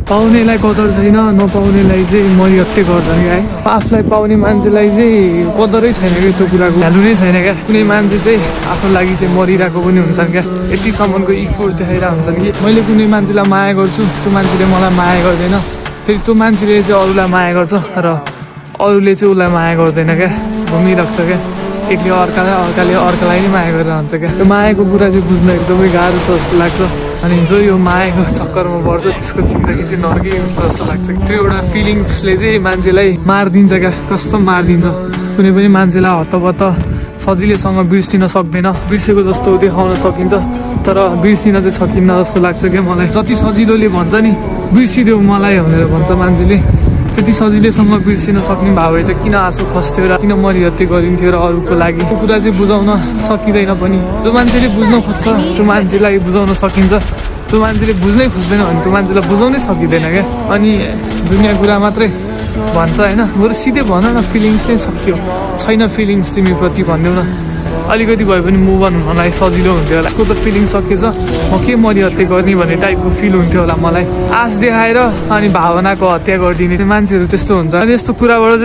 पाउनेलाई कदर छैन, नपाउनेलाई चाहिँ मरि हत्ते गर्छन् क्या है। आफूलाई पाउने मान्छेलाई चाहिँ कदरै छैन क्या, त्यो कुराको भ्यालु नै छैन क्या। कुनै मान्छे चाहिँ आफ्नो लागि चाहिँ मरिरहेको पनि हुन्छन् क्या, यतिसम्मको इफोर्ट देखाइरहेको हुन्छन् कि मैले कुनै मान्छेलाई माया गर्छु, त्यो मान्छेले मलाई माया गर्दैन, फेरि त्यो मान्छेले चाहिँ अरूलाई माया गर्छ र अरूले चाहिँ उसलाई माया गर्दैन क्या, घुमिरहेको क्या। एकले अर्काले अर्कालाई नै माया गरेर हुन्छ क्या। त्यो मायाको कुरा चाहिँ बुझ्न एकदमै गाह्रो छ जस्तो लाग्छ। अनि जो यो मायाको चक्करमा पर्छ त्यसको जिन्दगी चाहिँ नर्कै हुन्छ जस्तो लाग्छ। त्यो एउटा फिलिङ्सले चाहिँ मान्छेलाई मारिदिन्छ क्या, कस्तो मारिदिन्छ। कुनै पनि मान्छेलाई हत्तपत्त सजिलैसँग बिर्सिन सक्दैन, बिर्सेको जस्तो देखाउन सकिन्छ तर बिर्सिन चाहिँ सकिन्न जस्तो लाग्छ क्या मलाई। जति सजिलोले भन्छ नि बिर्सिदेऊ मलाई भनेर भन्छ मान्छेले, त्यति सजिलैसँग बिर्सिन सक्ने भए भए त किन आँसु खस्थ्यो र किन मरिहत्ते गरिन्थ्यो र अरूको लागि। त्यो कुरा चाहिँ बुझाउन सकिँदैन पनि। जो मान्छेले बुझ्न खोज्छ त्यो मान्छेलाई बुझाउन सकिन्छ, त्यो मान्छेले बुझ्नै खोज्दैन भने त्यो मान्छेलाई बुझाउनै सकिँदैन क्या। अनि दुनियाँ कुरा मात्रै भन्छ होइन, बरु सिधै भन न फिलिङ्स नै सक्यो, छैन फिलिङ्स तिमीप्रति भनिदेऊ न, अलिकति भए पनि मुभ अन मलाई सजिलो हुन्थ्यो होला। को त फिलिङ सकेछ, म के मरिहत्ते गर्ने भन्ने टाइपको फिल हुन्थ्यो होला मलाई। आश देखाएर अनि भावनाको हत्या गरिदिने मान्छेहरू त्यस्तो हुन्छ। अनि यस्तो कुराबाट चाहिँ